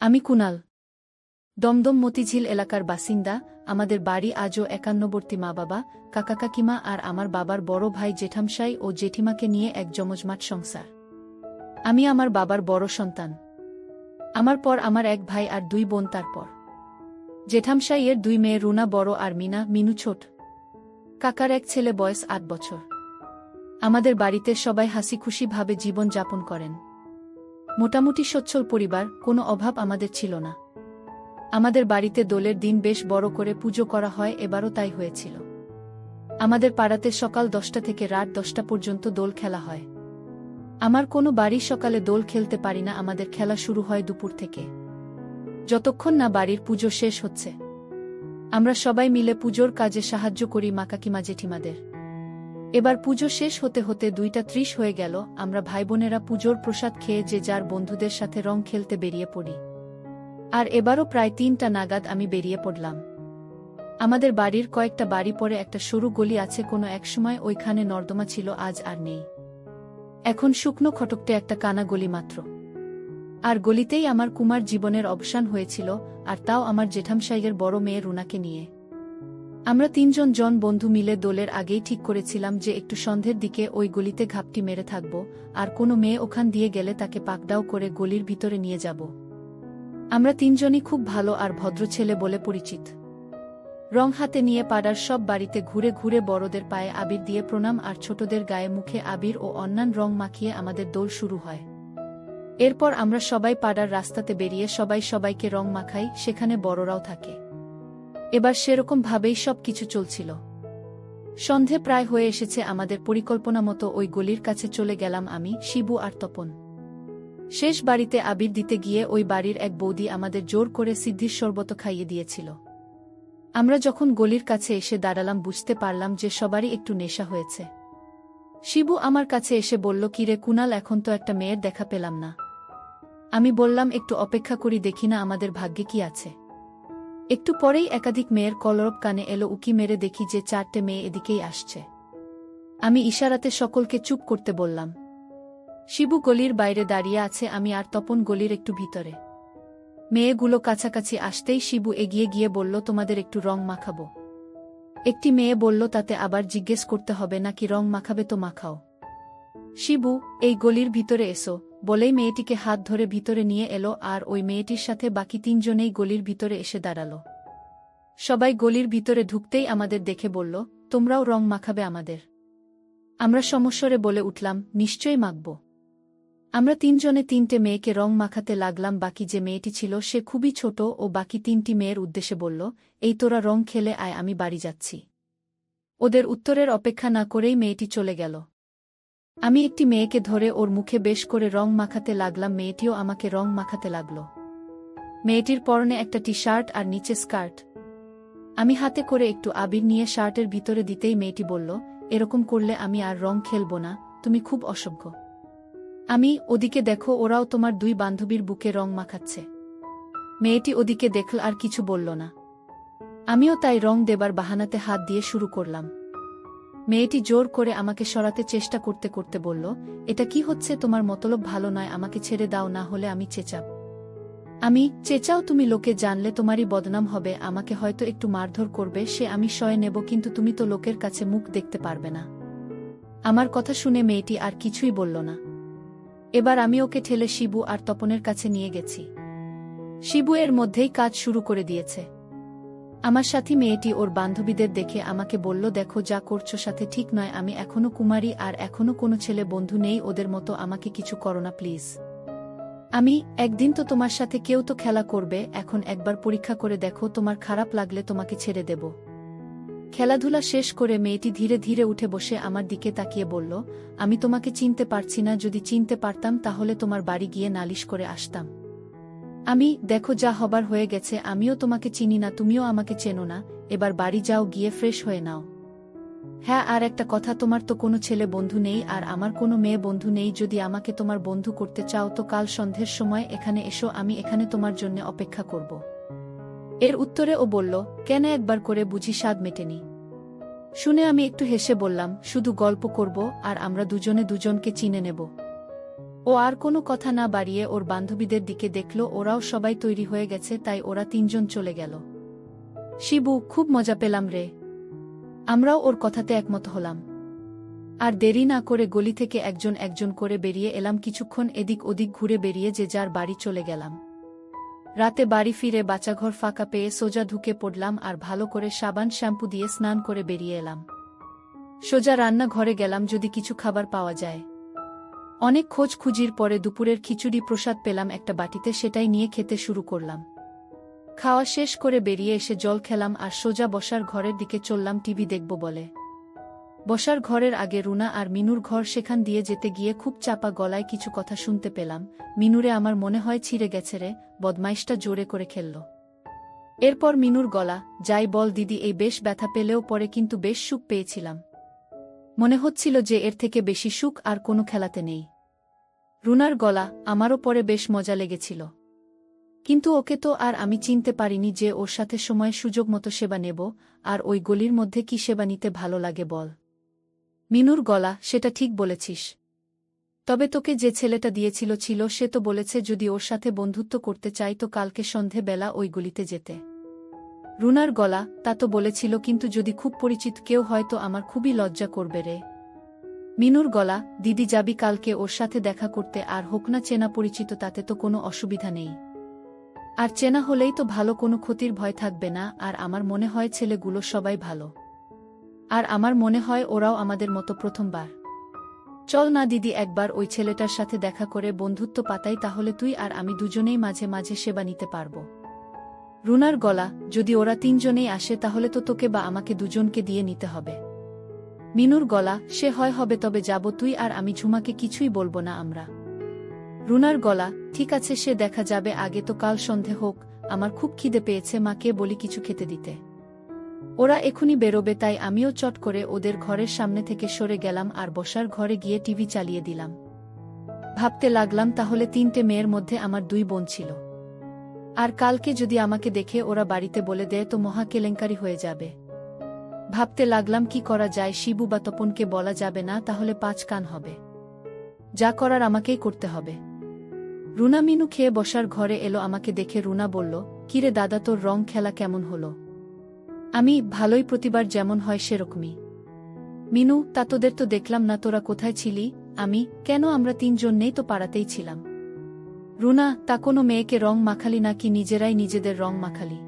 আমি কুনাল, দমদম মতিঝিল এলাকার বাসিন্দা। আমাদের বাড়ি আজও একান্নবর্তী মা-বাবা, কাকা-কাকিমা আর আমার বাবার বড় ভাই জেঠামশাই ও জেঠিমাকে নিয়ে এক জমজমাট সংসার। আমি আমার বাবার বড় সন্তান। আমার পর আমার এক ভাই আর দুই বোন। তারপর জেঠামশাইয়ের দুই মেয়ে, রুনা বড় আর মিনু ছোট। কাকার এক ছেলে, বয়স ৮ বছর। আমাদের বাড়িতে সবাই হাসিখুশিভাবে জীবন যাপন করেন। মোটামুটি সচ্ছল পরিবার, কোনো অভাব আমাদের ছিল না। আমাদের বাড়িতে দোলের দিন বেশ বড় করে পুজো করা হয়, এবারও তাই হয়েছিল। আমাদের পাড়াতে সকাল ১০টা থেকে রাত ১০টা পর্যন্ত দোল খেলা হয়। আমার কোনো বাড়ির সকালে দোল খেলতে পারি না, আমাদের খেলা শুরু হয় দুপুর থেকে, যতক্ষণ না বাড়ির পুজো শেষ হচ্ছে। আমরা সবাই মিলে পুজোর কাজে সাহায্য করি কাকিমা জেঠিমাদের। এবার পুজো শেষ হতে হতে ২টা ৩০ হয়ে গেল। আমরা ভাইবোনেরা পুজোর প্রসাদ খেয়ে যে যার বন্ধুদের সাথে রং খেলতে বেরিয়ে পড়ি। আর এবারও প্রায় ৩টা নাগাদ আমি বেরিয়ে পড়লাম। আমাদের বাড়ির কয়েকটা বাড়ি পরে একটা সরু গলি আছে, কোনো একসময় ওইখানে নর্দমা ছিল, আজ আর নেই। এখন শুকনো খটকটে একটা কানা গলি মাত্র। আর গলিতেই আমার কুমার জীবনের অবসান হয়েছিল, আর তাও আমার জেঠামশাইয়ের বড় মেয়ে রুনাকে নিয়ে। আমরা ৩জন বন্ধু মিলে দোলের আগেই ঠিক করেছিলাম যে একটু সন্ধ্যের দিকে ওই গলিতে ঘাপটি মেরে থাকব, আর কোনো মেয়ে ওখান দিয়ে গেলে তাকে পাকড়াও করে গলির ভিতরে নিয়ে যাব। আমরা ৩জনই খুব ভালো আর ভদ্র ছেলে বলে পরিচিত। রং হাতে নিয়ে পাড়ার সব বাড়িতে ঘুরে ঘুরে বড়দের পায়ে আবির দিয়ে প্রণাম আর ছোটদের গায়ে মুখে আবির ও অন্যান্য রং মাখিয়ে আমাদের দোল শুরু হয়। এরপর আমরা সবাই পাড়ার রাস্তাতে বেরিয়ে সবাইকে রং মাখাই, সেখানে বড়রাও থাকে। এবার সেরকম ভাবেই সব কিছু চলছিল। সন্ধে প্রায় হয়ে এসেছে, আমাদের পরিকল্পনা মতো ওই গলির কাছে চলে গেলাম আমি, শিবু আর তপন। শেষ বাড়িতে আবির দিতে গিয়ে ওই বাড়ির এক বৌদি আমাদের জোর করে সিদ্ধির শরবত খাইয়ে দিয়েছিল। আমরা যখন গলির কাছে এসে দাঁড়ালাম বুঝতে পারলাম যে সবারই একটু নেশা হয়েছে। শিবু আমার কাছে এসে বলল, কিরে কুনাল, এখন তো একটা মেয়ের দেখা পেলাম না। আমি বললাম, একটু অপেক্ষা করি, দেখি না আমাদের ভাগ্যে কি আছে। একটু পরেই একাধিক মেয়ের কলরব কানে এলো, উকি মেরে দেখি যে ৪টে মেয়ে এদিকেই আসছে। আমি ইশারাতে সকলকে চুপ করতে বললাম। শিবু গলির বাইরে দাঁড়িয়ে আছে, আমি আর তপন গলির একটু ভিতরে। মেয়েগুলো কাছাকাছি আসতেই শিবু এগিয়ে গিয়ে বলল, তোমাদের একটু রং মাখাবো। একটি মেয়ে বলল, তাতে আবার জিজ্ঞেস করতে হবে নাকি, রং মাখাবে তো মাখাও। শিবু, এই গলির ভিতরে এসো বলেই মেয়েটিকে হাত ধরে ভিতরে নিয়ে এলো, আর ওই মেয়েটির সাথে বাকি ৩জনেই গলির ভিতরে এসে দাঁড়ালো। সবাই গলির ভিতরে ঢুকতেই আমাদের দেখে বলল, তোমরাও রং মাখাবে আমাদের? আমরা সমস্বরে বলে উঠলাম, নিশ্চয়ই মাখব। আমরা ৩জনে ৩টে মেয়েকে রং মাখাতে লাগলাম। বাকি যে মেয়েটি ছিল সে খুবই ছোট, ও বাকি ৩টি মেয়ের উদ্দেশ্যে বলল, এই তোরা রং খেলে আয়, আমি বাড়ি যাচ্ছি। ওদের উত্তরের অপেক্ষা না করেই মেয়েটি চলে গেল। আমি একটি মেয়েকে ধরে ওর মুখে বেশ করে রং মাখাতে লাগলাম, মেয়েটিও আমাকে রং মাখাতে লাগল। মেয়েটির পরনে একটা টি-শার্ট আর নিচে স্কার্ট। আমি হাতে করে একটু আবির নিয়ে শার্টের ভিতরে দিতেই মেয়েটি বলল, এরকম করলে আমি আর রং খেলব না, তুমি খুব অসভ্য। আমি, ওদিকে দেখো, ওরাও তোমার দুই বান্ধবীর বুকে রং মাখাচ্ছে। মেয়েটি ওদিকে দেখল আর কিছু বলল না। আমিও তাই রং দেবার বাহানাতে হাত দিয়ে শুরু করলাম। মেয়েটি জোর করে আমাকে সরাতে চেষ্টা করতে করতে বলল, এটা কি হচ্ছে, তোমার মতলব ভালো নয়, আমাকে ছেড়ে দাও, না হলে আমি চেঁচাব। আমি, চেঁচাও তুমি, লোকে জানলে তোমারই বদনাম হবে, আমাকে হয়তো একটু মারধর করবে, সে আমি সয়ে নেব, কিন্তু তুমি তো লোকের কাছে মুখ দেখতে পারবে না। আমার কথা শুনে মেয়েটি আর কিছুই বলল না। এবার আমি ওকে ঠেলে শিবু আর তপনের কাছে নিয়ে গেছি। শিবু এর মধ্যেই কাজ শুরু করে দিয়েছে। আমার সাথী মেয়েটি ওর বান্ধবীদের দেখে আমাকে বলল, দেখো যা করছো সাথে ঠিক নয়, আমি এখনো কুমারী আর এখনো কোনো ছেলে বন্ধু নেই, ওদের মতো আমাকে কিছু করো না প্লিজ। আমি, একদিন তো তোমার সাথে কেউ তো খেলা করবে, এখন একবার পরীক্ষা করে দেখো, তোমার খারাপ লাগলে তোমাকে ছেড়ে দেব। খেলাধুলা শেষ করে মেয়েটি ধীরে ধীরে উঠে বসে আমার দিকে তাকিয়ে বলল, আমি তোমাকে চিনতে পারছি না, যদি চিনতে পারতাম তাহলে তোমার বাড়ি গিয়ে নালিশ করে আসতাম। আমি, দেখো যা হবার হয়ে গেছে, আমিও তোমাকে চিনি না, তুমিও আমাকে চেনো না, এবার বাড়ি যাও, গিয়ে ফ্রেশ হয়ে নাও। হ্যাঁ, আর একটা কথা, তোমার তো কোনো ছেলে বন্ধু নেই আর আমার কোনো মেয়ে বন্ধু নেই, যদি আমাকে তোমার বন্ধু করতে চাও তো কাল সন্ধ্যের সময় এখানে এসো, আমি এখানে তোমার জন্য অপেক্ষা করব। এর উত্তরে ও বলল, কেন, একবার করে বুঝি স্বাদ মেটেনি? শুনে আমি একটু হেসে বললাম, শুধু গল্প করব আর আমরা দুজনে দুজনকে চিনে নেব। ও আর কোনো কথা না বাড়িয়ে ওর বান্ধবীদের দিকে দেখল ওরাও সবাই তৈরি হয়ে গেছে, তাই ওরা তিনজন চলে গেল। শিবু, খুব মজা পেলাম রে। আমরাও ওর কথাতে একমত হলাম। আর দেরি না করে গলি থেকে একজন একজন করে বেরিয়ে এলাম। কিছুক্ষণ এদিক ওদিক ঘুরে বেরিয়ে যে যার বাড়ি চলে গেলাম। রাতে বাড়ি ফিরে বাচ্চাঘর ফাঁকা পেয়ে সোজা ঢুকে পড়লাম আর ভালো করে সাবান শ্যাম্পু দিয়ে স্নান করে বেরিয়ে এলাম। সোজা রান্নাঘরে গেলাম যদি কিছু খাবার পাওয়া যায়। অনেক খোঁজখুঁজির পরে দুপুরের খিচুড়ি প্রসাদ পেলাম একটা বাটিতে, সেটাই নিয়ে খেতে শুরু করলাম। খাওয়া শেষ করে বেরিয়ে এসে জল খেলাম আর সোজা বসার ঘরের দিকে চললাম টিভি দেখব বলে। বসার ঘরের আগে রুনা আর মিনুর ঘর, সেখান দিয়ে যেতে গিয়ে খুব চাপা গলায় কিছু কথা শুনতে পেলাম। মিনুরে আমার মনে হয় ছিঁড়ে গেছে রে, বদমাইশটা জোরে করে খেলল। এরপর মিনুর গলা, যাই বল দিদি, এই বেশ ব্যথা পেলেও পরে কিন্তু বেশ সুখ পেয়েছিলাম। মনে হচ্ছিল যে এর থেকে বেশি সুখ আর কোনো খেলাতে নেই। রুনার গলা, আমারও পরে বেশ মজা লেগেছিল। কিন্তু ওকে তো আর আমি চিনতে পারিনি যে ওর সাথে সময় সুযোগ মতো সেবা নেব, আর ওই গলির মধ্যে কি সেবা নিতে ভালো লাগে বল। মিনুর গলা, সেটা ঠিক বলেছিস। তবে তোকে যে ছেলেটা ছিল সে তো বলেছে যদি ওর সাথে বন্ধুত্ব করতে চাই তো কালকে সন্ধে বেলা ওই গলিতে যেতে। রুনার গলা, তা তো বলেছিল, কিন্তু যদি খুব পরিচিত কেউ হয় তো আমার খুবই লজ্জা করবে রে। মিনুর গলা, দিদি যাবি কালকে ওর সাথে দেখা করতে, আর হোক না চেনা পরিচিত তাতে তো কোনো অসুবিধা নেই। আর চেনা হলেই তো ভালো, কোনো ক্ষতির ভয় থাকবে না। আর আমার মনে হয় ছেলেগুলো সবাই ভালো। আর আমার মনে হয় ওরাও আমাদের মতো প্রথমবার। চল না দিদি, একবার ওই ছেলেটার সাথে দেখা করে বন্ধুত্ব পাতাই, তাহলে তুই আর আমি দুজনেই মাঝে মাঝে সেবা নিতে পারব। রুনার গলা, যদি ওরা তিনজনেই আসে তাহলে তো তোকে বা আমাকে দুজনকে দিয়ে নিতে হবে। মিনুর গলা, সে হয় হবে, তবে যাব তুই আর আমি, ঝুমাকে কিছুই বলবো না আমরা। রুনার গলা, ঠিক আছে সে দেখা যাবে, আগে তো কাল সন্ধে হোক, আমার খুব খিদে পেয়েছে, মাকে বলি কিছু খেতে দিতে। ওরা এখনই বেরোবে, তাই আমিও চট করে ওদের ঘরের সামনে থেকে সরে গেলাম আর বসার ঘরে গিয়ে টিভি চালিয়ে দিলাম। ভাবতে লাগলাম তাহলে তিনটে মেয়ের মধ্যে আমার দুই বোন ছিল। আর কালকে যদি আমাকে দেখে ওরা বাড়িতে বলে দেয় তো মহা কেলেঙ্কারি হয়ে যাবে। ভাবতে লাগলাম কি করা যায়, শিবু বা তপনকে বলা যাবে না, তাহলে পাঁচ কান হবে। যা করার আমাকেই করতে হবে। রুনা মিনু খেয়ে বসার ঘরে এলো, আমাকে দেখে রুনা বলল, কিরে দাদা, তোর রং খেলা কেমন হলো? আমি, ভালোই, প্রতিবার যেমন হয় সেরকমই। মিনু, তা তোদের তো দেখলাম না, তোরা কোথায় ছিলি? আমি, কেন আমরা তিনজন নেই তো পাড়াতেই ছিলাম। রুনা, তা কোনো মেয়েকে রং মাখালি নাকি নিজেরাই নিজেদের রং মাখালি?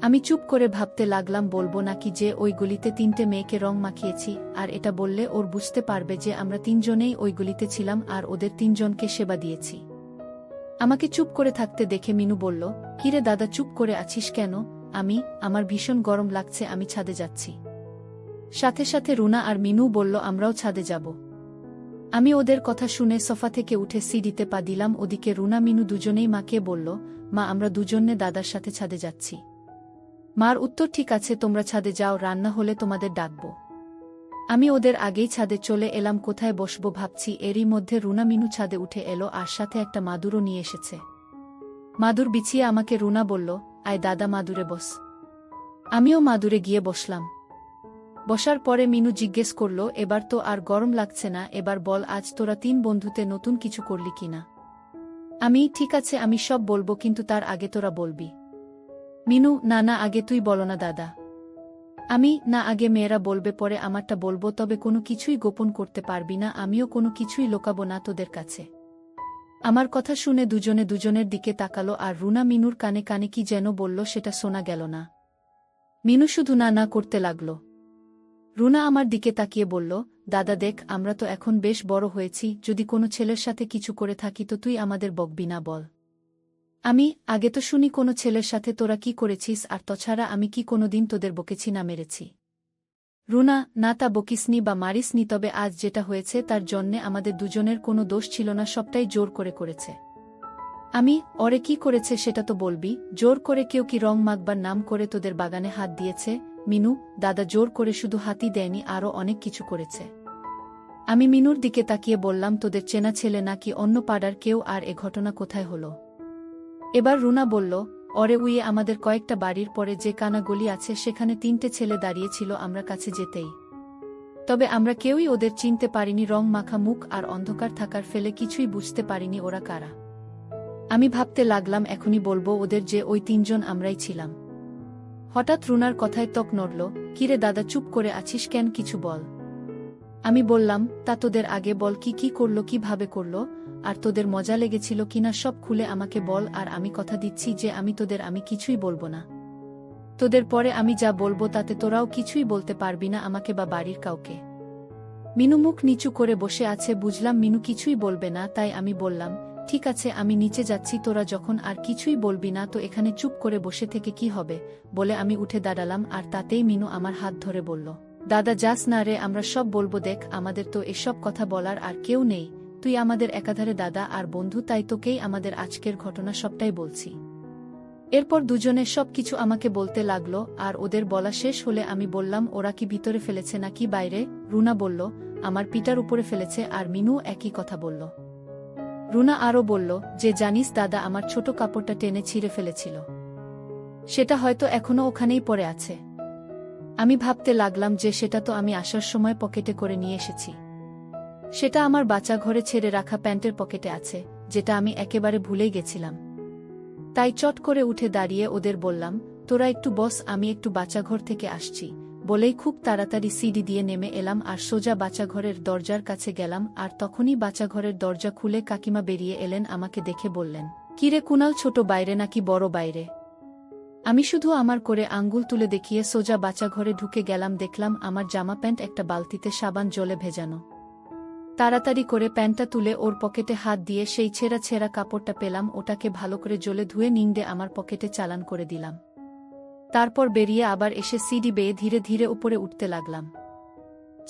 আমি চুপ করে ভাবতে লাগলাম বলবো নাকি যে ওই গলিতে তিনটে মেয়েকে রং মাখিয়েছি, আর এটা বললে ওর বুঝতে পারবে যে আমরা তিনজনেই ওই গলিতে ছিলাম আর ওদের তিনজনকে সেবা দিয়েছি। আমাকে চুপ করে থাকতে দেখে মিনু বলল, কিরে দাদা, চুপ করে আছিস কেন? আমি, আমার ভীষণ গরম লাগছে, আমি ছাদে যাচ্ছি। সাথে সাথে রুনা আর মিনু বলল, আমরাও ছাদে যাব। আমি ওদের কথা শুনে সোফা থেকে উঠে সিঁড়িতে পা দিলাম। ওদিকে রুনা মিনু দুজনেই মাকে বলল, মা, আমরা দুজনে দাদার সাথে ছাদে যাচ্ছি। মার উত্তর, ঠিক আছে তোমরা ছাদে যাও, রান্না হলে তোমাদের ডাকব। আমি ওদের আগেই ছাদে চলে এলাম। কোথায় বসবো ভাবছি, এরই মধ্যে রুনা মিনু ছাদে উঠে এলো আর সাথে একটা মাদুরও নিয়ে এসেছে। মাদুর বিছিয়ে আমাকে রুনা বলল, আয় দাদা, মাদুরে বস। আমিও মাদুরে গিয়ে বসলাম। বসার পরে মিনু জিজ্ঞেস করল, এবার তো আর গরম লাগছে না, এবার বল আজ তোরা তিন বন্ধুতে নতুন কিছু করলি কিনা? আমি, ঠিক আছে আমি সব বলবো, কিন্তু তার আগে তোরা বলবি। মিনু, না না, আগে তুই বলো না দাদা। আমি, না, আগে মেয়েরা বলবে, পরে আমারটা বলবো, তবে কোনো কিছুই গোপন করতে পারবি না, আমিও কোনো কিছুই লোকাবো না তোদের কাছে। আমার কথা শুনে দুজনে দুজনের দিকে তাকালো আর রুনা মিনুর কানে কানে কি যেন বলল, সেটা শোনা গেল না। মিনু শুধু না না করতে লাগল। রুনা আমার দিকে তাকিয়ে বলল, দাদা দেখ, আমরা তো এখন বেশ বড় হয়েছি, যদি কোনো ছেলের সাথে কিছু করে থাকি তো তুই আমাদের বকবি না বল। আমি, আগে তো শুনি কোনো ছেলের সাথে তোরা কি করেছিস, আর তাছাড়া আমি কি কোনোদিন তোদের বকেছি না মেরেছি? রুনা, না, তা বকিসনি বা মারিসনি, তবে আজ যেটা হয়েছে তার জন্যে আমাদের দুজনের কোনো দোষ ছিল না, সবটাই জোর করে করেছে। আমি, ওরে কি করেছে সেটা তো বলবি। জোর করে কেউ কি রং মাখবার নাম করে তোদের বাগানে হাত দিয়েছে? মিনু, দাদা জোর করে শুধু হাতই দেয়নি, আরও অনেক কিছু করেছে। আমি মিনুর দিকে তাকিয়ে বললাম, তোদের চেনা ছেলে নাকি অন্য পাড়ার কেউ, আর এ ঘটনা কোথায় হলো? এবার রুনা বলল, ওরে উইয়ে আমাদের কয়েকটা বাড়ির পরে যে কানা গলি আছে সেখানে তিনটে ছেলে দাঁড়িয়েছিল আমরা কাছে যেতেই। তবে আমরা কেউই ওদের চিনতে পারিনি, রং মাখা মুখ আর অন্ধকার থাকার ফেলে কিছুই বুঝতে পারিনি ওরা কারা। আমি ভাবতে লাগলাম এখনই বলবো ওদের যে ওই তিনজন আমরাই ছিলাম। হঠাৎ রুনার কথায় ত্বক নড়ল। কিরে দাদা, চুপ করে আছিস কেন, কিছু বল। আমি বললাম, তা তোদের আগে বল, কি করলো, কিভাবে করলো, আর তোদের মজা লেগেছিল কিনা সব খুলে আমাকে বল। আর আমি কথা দিচ্ছি যে আমি কিছুই বলবো না। তোদের পরে আমি যা বলবো তাতে তোরাও কিছুই বলতে পারবি না আমাকে বা বাড়ির কাউকে। মিনু মুখ নিচু করে বসে আছে, বুঝলাম মিনু কিছুই বলবে না, তাই আমি বললাম, ঠিক আছে আমি নিচে যাচ্ছি, তোরা যখন আর কিছুই বলবি না তো এখানে চুপ করে বসে থেকে কি হবে, বলে আমি উঠে দাঁড়ালাম। আর তাতেই মিনু আমার হাত ধরে বলল, দাদা যাস না রে, আমরা সব বলবো, দেখ আমাদের তো এসব কথা বলার আর কেউ নেই, তুই আমাদের একাধারে দাদা আর বন্ধু, তাই তোকেই আমাদের আজকের ঘটনা সবটাই বলছি। এরপর দুজনে সবকিছু আমাকে বলতে লাগলো, আর ওদের বলা শেষ হলে আমি বললাম, ওরা কি ভিতরে ফেলেছে নাকি বাইরে? রুনা বলল, আমার পিটার উপরে ফেলেছে, আর মিনু একই কথা বলল। রুনা আরও বলল, যে জানিস দাদা, আমার ছোট কাপড়টা টেনে ছিঁড়ে ফেলেছিল, সেটা হয়তো এখনো ওখানেই পড়ে আছে। আমি ভাবতে লাগলাম যে সেটা তো আমি আসার সময় পকেটে করে নিয়ে এসেছি। সেটা আমার বাচ্চা ঘরে ছেড়ে রাখা প্যান্টের পকেটে আছে, যেটা আমি একেবারে ভুলেই গেছিলাম। তাই চট করে উঠে দাঁড়িয়ে ওদের বললাম, তোরা একটু বস, আমি একটু বাচ্চাঘর থেকে আসছি, বলেই খুব তাড়াতাড়ি সিঁড়ি দিয়ে নেমে এলাম আর সোজা বাচ্চাঘরের দরজার কাছে গেলাম। আর তখনই বাচ্চাঘরের দরজা খুলে কাকিমা বেরিয়ে এলেন, আমাকে দেখে বললেন, কিরে কুনাল, ছোট বাইরে নাকি বড় বাইরে? আমি শুধু আমার করে আঙ্গুল তুলে দেখিয়ে সোজা বাচ্চাঘরে ঢুকে গেলাম। দেখলাম আমার জামা প্যান্ট একটা বালতিতে সাবান জলে ভেজানো। তাড়াতাড়ি করে প্যান্টটা তুলে ওর পকেটে হাত দিয়ে সেই ছেঁড়া ছেঁড়া কাপড়টা পেলাম, ওটাকে ভালো করে জলে ধুয়ে নিংড়ে আমার পকেটে চালান করে দিলাম। তারপর বেরিয়ে আবার এসে সিঁড়ি বেয়ে ধীরে ধীরে উপরে উঠতে লাগলাম।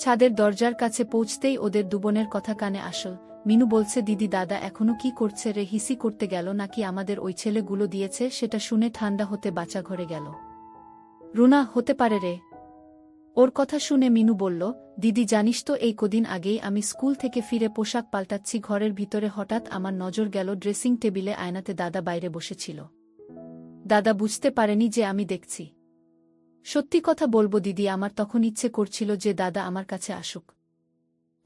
ছাদের দরজার কাছে পৌঁছতেই ওদের দুবোনের কথা কানে আসল। মিনু বলছে, দিদি দাদা এখনো কি করছে রে, হিসি করতে গেল নাকি আমাদের ওই ছেলেগুলো দিয়েছে? সেটা শুনে ঠান্ডা হতে বাচ্চা ঘরে গেল। রুনা, হতে পারে রে। ওর কথা শুনে মিনু বলল, দিদি জানিস তো, এই কদিন আগেই আমি স্কুল থেকে ফিরে পোশাক পাল্টাচ্ছি, ঘরের ভিতরে হঠাৎ আমার নজর গেল ড্রেসিং টেবিলে আয়নাতে দাদা বাইরে বসেছিল। দাদা বুঝতে পারেনি যে আমি দেখছি। সত্যি কথা বলবো দিদি, আমার তখন ইচ্ছে করছিল যে দাদা আমার কাছে আসুক।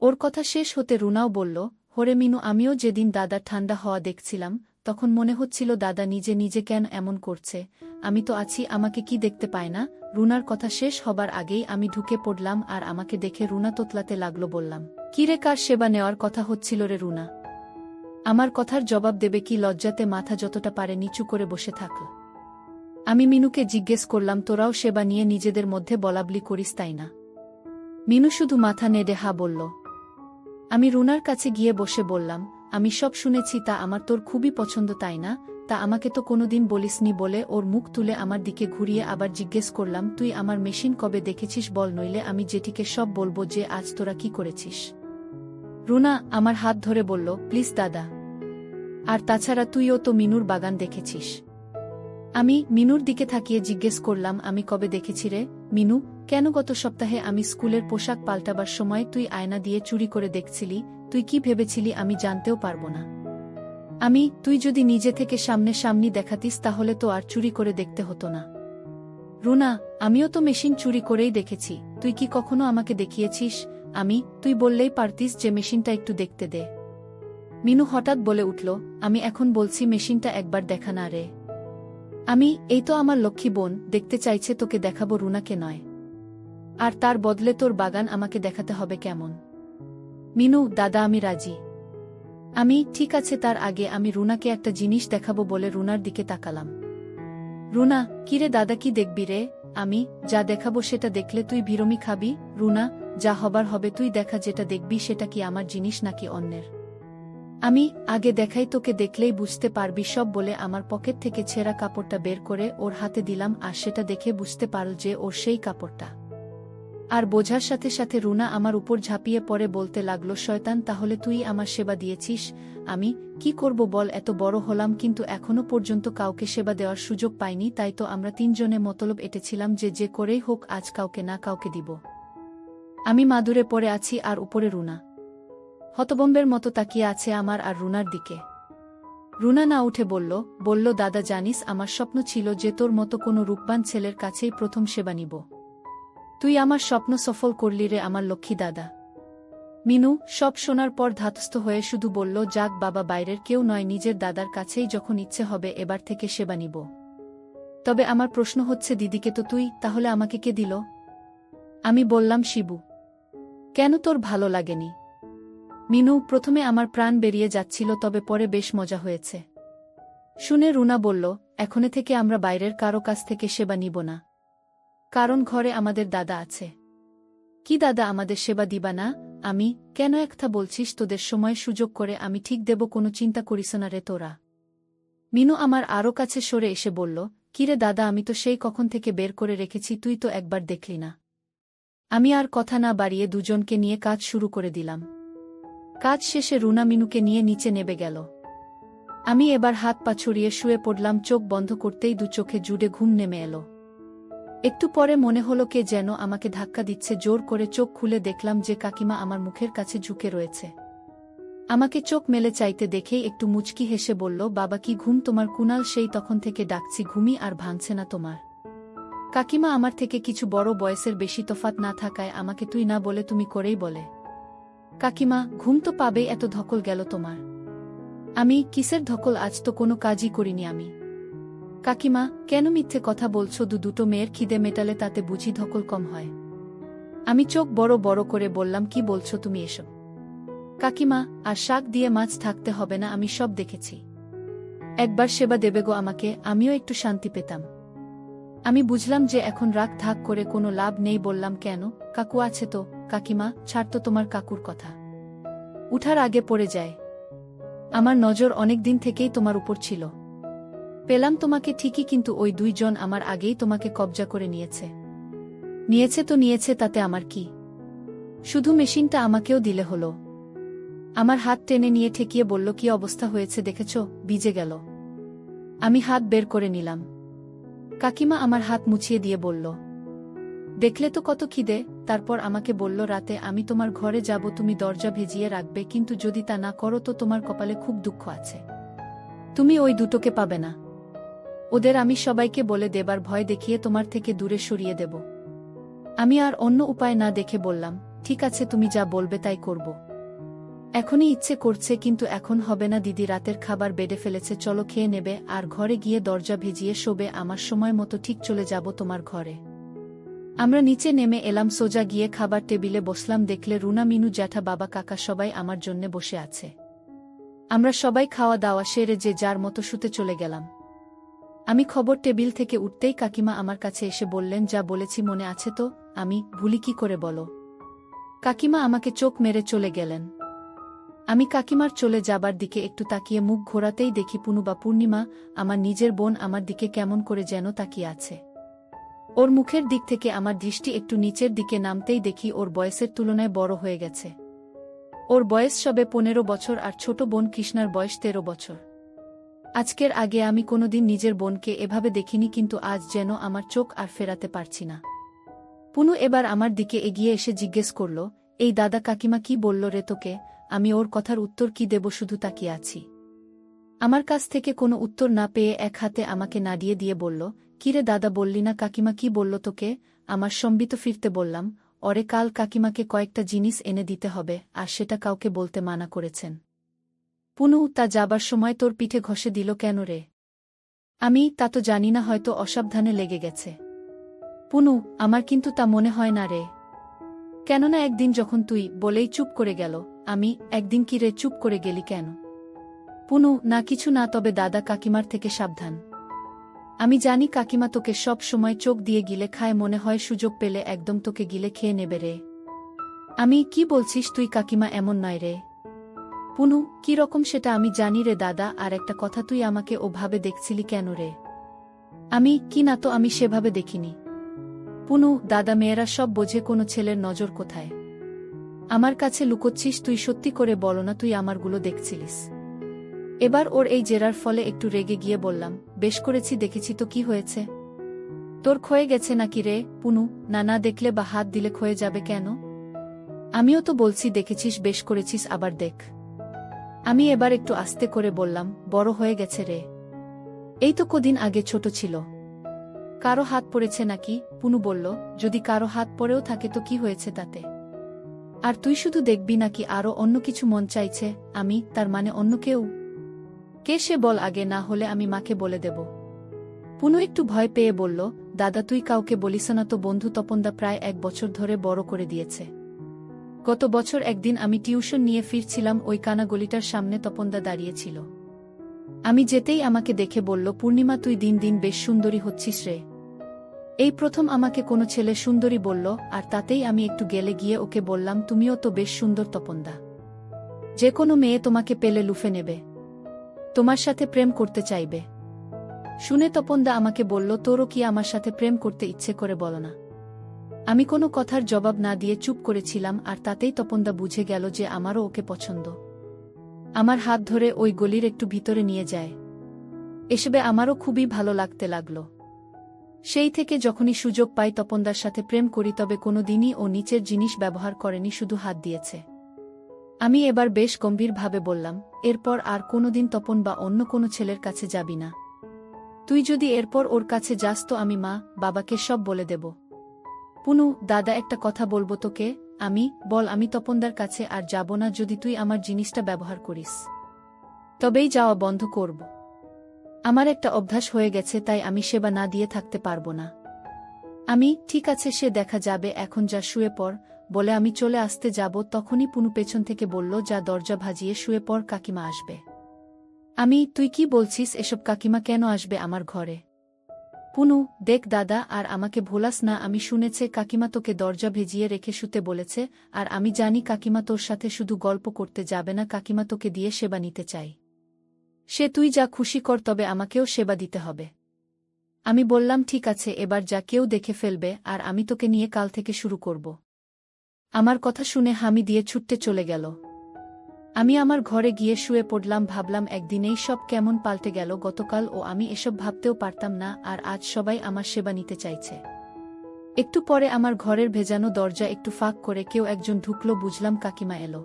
ওর কথা শেষ হতে রুনাও বলল, হরে মিনু, আমিও যেদিন দাদা ঠান্ডা হওয়া দেখছিলাম তখন মনে হচ্ছিল দাদা নিজে নিজে কেন এমন করছে, আমি তো আছি, আমাকে কি দেখতে পায় না? রুনার কথা শেষ হবার আগেই আমি ঢুকে পড়লাম আর আমাকে দেখে রুনা তোতলাতে লাগলো। বললাম, কিরে, কার সেবা নেওয়ার কথা হচ্ছিল রে রুনা? আমার কথার জবাব দেবে কি লজ্জাতে মাথা যতটা পারে নিচু করে বসে থাকল। আমি মিনুকে জিজ্ঞেস করলাম, তোরাও সেবা নিয়ে নিজেদের মধ্যে বলাবলি করিস তাই না? মিনু শুধু মাথা নেড়ে হা বলল। আমি রুনার কাছে গিয়ে বসে বললাম, আমি সব শুনেছি, তা আমার তোর খুবই পছন্দ তাই না? তা আমাকে তো কোনোদিন বলিসনি। বলে ওর মুখ তুলে আমার দিকে ঘুরিয়ে আবার জিজ্ঞেস করলাম, তুই আমার মেশিন কবে দেখেছিস বল, নইলে আমি জেঠিকে সব বলবো যে আজ তোরা কি করেছিস। রুনা আমার হাত ধরে বলল, প্লিজ দাদা, আর তাছাড়া তুইও তো মিনুর বাগান দেখেছিস। আমি মিনুর দিকে তাকিয়ে জিজ্ঞেস করলাম, আমি কবে দেখেছি রে? মিনু, কেন গত সপ্তাহে আমি স্কুলের পোশাক পাল্টাবার সময় তুই আয়না দিয়ে চুরি করে দেখছিলি, তুই কি ভেবেছিলি আমি জানতেও পারবো না? তুই যদি নিজে থেকে সামনাসামনি দেখাতিস তাহলে তো আর চুরি করে দেখতে হতো না। রুনা, আমিও তো মেশিন চুরি করেই দেখেছি, তুই কি কখনো আমাকে দেখিয়েছিস? তুই বললেই পারতিস যে মেশিনটা একটু দেখতে দে। মিনু হঠাৎ বলে উঠল, আমি এখন বলছি মেশিনটা একবার দেখা না রে। এই তো আমার লক্ষ্মী বোন, দেখতে চাইছে তোকে দেখাবো, রুনাকে নয়। আর তার বদলে তোর বাগান আমাকে দেখাতে হবে কেমন? মিনু, দাদা আমি রাজি। ঠিক আছে, তার আগে আমি রুনাকে একটা জিনিস দেখাবো বলে রুনার দিকে তাকালাম। রুনা, কিরে দাদা, কি দেখবি রে? যা দেখাবো সেটা দেখলে তুই বিরমি খাবি। রুনা, যা হবার হবে, তুই দেখা, যেটা দেখবি সেটা কি আমার জিনিস নাকি অন্যের? আগে দেখাই, তোকে দেখলেই বুঝতে পারবি সব, বলে আমার পকেট থেকে ছেঁড়া কাপড়টা বের করে ওর হাতে দিলাম। আর সেটা দেখে বুঝতে পারল যে ওর সেই কাপড়টা। আর বোঝার সাথে সাথে রুনা আমার উপর ঝাঁপিয়ে পড়ে বলতে লাগলো, শয়তান, তাহলে তুই আমার সেবা দিয়েছিস? কি করব বল, এত বড় হলাম কিন্তু এখনো পর্যন্ত কাউকে সেবা দেওয়ার সুযোগ পাইনি, তাই তো আমরা তিনজনে মতলব এঁটেছিলাম যে যে করেই হোক আজ কাউকে না কাউকে দিব। মাদুরে পড়ে আছি আর উপরে রুনা হতবম্বের মতো তাকিয়ে আছে আমার আর রুনার দিকে। রুনা না উঠে বলল, দাদা জানিস, আমার স্বপ্ন ছিল যে তোর মতো কোনো রূপবান ছেলের কাছেই প্রথম সেবা নিব। তুই আমার স্বপ্ন সফল করলি রে আমার লক্ষ্মী দাদা। মিনু সব শোনার পর ধাতস্থ হয়ে শুধু বলল, যাক বাবা, বাইরের কেউ নয়, নিজের দাদার কাছেই যখন ইচ্ছে হবে এবার থেকে সেবা নিব। তবে আমার প্রশ্ন হচ্ছে, দিদিকে তো তুই, তাহলে আমাকে কে দিল? আমি বললাম, শিবু। কেন, তোর ভালো লাগেনি? মিনু, প্রথমে আমার প্রাণ বেরিয়ে যাচ্ছিল, তবে পরে বেশ মজা হয়েছে। শুনে রুনা বলল, এখনে থেকে আমরা বাইরের কারো কাছ থেকে সেবা নিব না, কারণ ঘরে আমাদের দাদা আছে। কি দাদা আমাদের সেবা দিবা না? আমি, কেন একটা বলছিস? তোদের সময় সুযোগ করে আমি ঠিক দেব, কোনো চিন্তা করিস না রে তোরা। মিনু আমার আরও কাছে সরে এসে বলল, কিরে দাদা, আমি তো সেই কখন থেকে বের করে রেখেছি, তুই তো একবার দেখলি না। আমি আর কথা না বাড়িয়ে দুজনকে নিয়ে কাজ শুরু করে দিলাম। কাজ শেষে রুনা মিনুকে নিয়ে নিচে নেমে গেল। আমি এবার হাত পা ছড়িয়ে শুয়ে পড়লাম, চোখ বন্ধ করতেই দু চোখে জুড়ে ঘুম নেমে এলো। একটু পরে মনে হলো কে যেন আমাকে ধাক্কা দিচ্ছে, জোর করে চোখ খুলে দেখলাম যে কাকিমা আমার মুখের কাছে ঝুঁকে রয়েছে। আমাকে চোখ মেলে চাইতে দেখেই একটু মুচকি হেসে বলল, বাবা কি ঘুম তোমার? কুনাল, সেই তখন থেকে ডাকছি, ঘুমই আর ভাঙছে না তোমার? কাকিমা আমার থেকে কিছু বড় বয়সের বেশি তফাৎ না থাকায় আমাকে তুই না বলে তুমি করেই বলে। কাকিমা, ঘুম তো পাবেই, এত ধকল গেল তোমার? আমি, কিসের ধকল? আজ তো কোনো কাজই করিনি আমি। কাকিমা, কেন মিথ্যে কথা বলছো? দুটো মেয়ের খিদে মেটালে তাতে বুঝি ধকল কম হয়? আমি চোখ বড় বড় করে বললাম, কি বলছো তুমি এসব? কাকিমা, আর শাক দিয়ে মাছ থাকতে হবে না, আমি সব দেখেছি। একবার সেবা দেবে গো আমাকে, আমিও একটু শান্তি পেতাম। আমি বুঝলাম যে এখন রাগ ধাক করে কোনো লাভ নেই, বললাম, কেন? কাকু আছে তো। কাকিমা, ছাড় তো তোমার কাকুর কথা। উঠার আগে পড়ে যায়। আমার নজর অনেক দিন থেকেই তোমার উপর ছিল। পেলাম তোমাকে ঠিকই, কিন্তু ওই দুইজন আমার আগেই তোমাকে কবজা করে নিয়েছে। নিয়েছে তো নিয়েছে, তাতে আমার কি? শুধু মেশিনটা আমাকেও দিলে হলো। আমার হাত টেনে নিয়ে ঠেকিয়ে বলল, কি অবস্থা হয়েছে দেখেছ? ভিজে গেল। আমি হাত বের করে নিলাম। কাকিমা আমার হাত মুছিয়ে দিয়ে বলল, দেখলে তো কত খিদে। তারপর আমাকে বলল, রাতে আমি তোমার ঘরে যাব, তুমি দরজা ভেজিয়ে রাখবে, কিন্তু যদি তা না করো তো তোমার কপালে খুব দুঃখ আছে। তুমি ওই দুটোকে পাবে না। ওদের আমি সবাইকে বলে দেবার ভয় দেখিয়ে তোমার থেকে দূরে সরিয়ে দেব। আমি আর অন্য উপায় না দেখে বললাম, ঠিক আছে, তুমি যা বলবে তাই করব। এখনই ইচ্ছে করছে, কিন্তু এখন হবে না দিদি, রাতের খাবার বেডে ফেলেছে, চলো খেয়ে নেবে, আর ঘরে গিয়ে দরজা ভেজিয়ে শোবে, আমার সময় মতো ঠিক চলে যাব তোমার ঘরে। আমরা নিচে নেমে এলাম, সোজা গিয়ে খাবার টেবিলে বসলাম, দেখলে রুনা, মিনু, জ্যাঠা, বাবা, কাকা সবাই আমার জন্যে বসে আছে। আমরা সবাই খাওয়া দাওয়া সেরে যে যার মতো শুতে চলে গেলাম। আমি খবর টেবিল থেকে উঠতেই কাকিমা আমার কাছে এসে বললেন, যা বলেছি মনে আছে তো? আমি, ভুলি কি করে বলো? কাকিমা আমাকে চোখ মেরে চলে গেলেন। আমি কাকিমার চলে যাবার দিকে একটু তাকিয়ে মুখ ঘোরাতেই দেখি পুনু বা পূর্ণিমা, আমার নিজের বোন, আমার দিকে কেমন করে যেন তাকিয়ে আছে। ওর মুখের দিক থেকে আমার দৃষ্টি একটু নিচের দিকে নামতেই দেখি ওর বয়সের তুলনায় বড় হয়ে গেছে। ওর বয়স সবে 15 বছর, আর ছোট বোন কৃষ্ণার বয়স 13 বছর। আজকের আগে আমি কোনোদিন নিজের বোনকে এভাবে দেখিনি, কিন্তু আজ যেন আমার চোখ আর ফেরাতে পারছি না। পুনু এবার আমার দিকে এগিয়ে এসে জিজ্ঞেস করল, এই দাদা কাকিমা কি বলল রে তোকে? আমি ওর কথার উত্তর কি দেব, শুধু তাকিয়ে আছি। আমার কাছ থেকে কোনো উত্তর না পেয়ে এক হাতে আমাকে নাড়িয়ে দিয়ে বলল, কিরে দাদা, বললি না কাকিমা কি বলল তোকে? আমার সম্বিত ফিরতে বললাম, অরে কাল কাকিমাকে কয়েকটা জিনিস এনে দিতে হবে, আর সেটা কাউকে বলতে মানা করেছেন। পুনু, তা যাবার সময় তোর পিঠে ঘষে দিল কেন রে? আমি, তা তো জানি না, হয়তো অসাবধানে লেগে গেছে। পুনু, আমার কিন্তু তা মনে হয় না রে। কেননা একদিন যখন তুই বলেই চুপ করে গেল। আমি, একদিন কি রে চুপ করে গেলি কেন? পুনু, না কিছু না, তবে দাদা কাকিমার থেকে সাবধান। আমি জানি কাকিমা তোকে সব সময় চোখ দিয়ে গিলে খায়, মনে হয় সুযোগ পেলে একদম তোকে গিলে খেয়ে নেবে রে। আমি, কি বলছিস তুই? কাকিমা এমন নয় রে। পুনু, কি রকম সেটা আমি জানি রে দাদা, আর একটা কথা, তুই আমাকে ওভাবে দেখছিলি কেন রে? আমি, কি না তো, আমি সেভাবে দেখিনি। পুনু, দাদা, মেয়েরা সব বোঝে, কোনো ছেলের নজর কোথায়। আমার কাছে লুকোচ্ছিস তুই? সত্যি করে বলো না, তুই আমারগুলো দেখছিলিস? এবার ওর এই জেরার ফলে একটু রেগে গিয়ে বললাম, বেশ করেছি, দেখেছি তো, কি হয়েছে? তোর ক্ষয়ে গেছে নাকি রে? পুনু, না, না দেখলে বা হাত দিলে ক্ষয়ে যাবে কেন? আমিও তো বলছি দেখেছিস, বেশ করেছিস, আবার দেখ। আমি এবার একটু আস্তে করে বললাম, বড় হয়ে গেছে রে। এই তো কদিন আগে ছোট ছিল। কারো হাত পড়েছে নাকি? পুনু বলল, যদি কারো হাত পড়েও থাকে তো কি হয়েছে তাতে? আর তুই শুধু দেখবি নাকি আরও অন্য কিছু মন চাইছে? আমি, তার মানে অন্য কেউ? কে সে বল আগে, না হলে আমি মাকে বলে দেব। পুনু একটু ভয় পেয়ে বলল, দাদা তুই কাউকে বলিস না তো, বন্ধু তপনদা প্রায় 1 বছর ধরে বড় করে দিয়েছে। গত বছর একদিন আমি টিউশন নিয়ে ফিরছিলাম, ওই কানা গলিটার সামনে তপনদা দাঁড়িয়েছিল। আমি যেতেই আমাকে দেখে বলল, পূর্ণিমা তুই দিন দিন বেশ সুন্দরী হচ্ছিস রে। এই প্রথম আমাকে কোনো ছেলে সুন্দরী বলল, আর তাতেই আমি একটু গেলে গিয়ে ওকে বললাম, তুমিও তো বেশ সুন্দর তপনদা। যে কোনো মেয়ে তোমাকে পেলে লুফে নেবে, তোমার সাথে প্রেম করতে চাইবে। শুনে তপনদা আমাকে বলল, তোরও কি আমার সাথে প্রেম করতে ইচ্ছে করে বলো না? আমি কোনো কথার জবাব না দিয়ে চুপ করেছিলাম, আর তাতেই তপনদা বুঝে গেল যে আমারও ওকে পছন্দ। আমার হাত ধরে ওই গলির একটু ভিতরে নিয়ে যায়। এসবে আমারও খুবই ভালো লাগতে লাগল। সেই থেকে যখনই সুযোগ পাই তপনদার সাথে প্রেম করি, তবে কোনো দিনই ও নিচের জিনিস ব্যবহার করেনি, শুধু হাত দিয়েছে। আমি এবার বেশ গম্ভীরভাবে বললাম, এরপর আর কোনোদিন তপন বা অন্য কোনো ছেলের কাছে যাবি না। তুই যদি এরপর ওর কাছে যাস তো আমি মা বাবাকে সব বলে দেব। পুনু, দাদা একটা কথা বলবো তোকে। আমি, বল। আমি তপনদার কাছে আর যাব না যদি তুই আমার জিনিসটা ব্যবহার করিস। তবেই যাওয়া বন্ধ করব। আমার একটা অভ্যাস হয়ে গেছে, তাই আমি সেবা না দিয়ে থাকতে পারবো না। আমি, ঠিক আছে সে দেখা যাবে, এখন যা শুয়ে পড়, বলে আমি চলে আসতে যাব, তখনই পুনু পেছন থেকে বলল, যা দরজা ভাজিয়ে শুয়ে পড়, কাকিমা আসবে। আমি, তুই কি বলছিস এসব? কাকিমা কেন আসবে আমার ঘরে? পুনু, দেখ দাদা, আর আমাকে ভোলাস না, আমি শুনেছে কাকিমা তোকে দরজা ভেজিয়ে রেখে শুতে বলেছে, আর আমি জানি কাকিমা তোর সাথে শুধু গল্প করতে যাবে না, কাকিমা তোকে দিয়ে সেবা নিতে চাই। সে তুই যা খুশি কর, তবে আমাকেও সেবা দিতে হবে। আমি বললাম, ঠিক আছে, এবার যা, কেউ দেখে ফেলবে, আর আমি তোকে নিয়ে কাল থেকে শুরু করব। আমার কথা শুনে হামি দিয়ে ছুটতে চলে গেল। আমি আমার ঘরে গিয়ে শুয়ে পড়লাম, ভাবলাম একদিনেই সব কেমন পাল্টে গেল। গতকাল ও আমি এসব ভাবতেও পারতাম না, আর আজ সবাই আমার সেবা নিতে চাইছে। একটু পরে আমার ঘরের ভেজানো দরজা একটু ফাঁক করে কেউ একজন ঢুকলো, বুঝলাম কাকিমা এলো।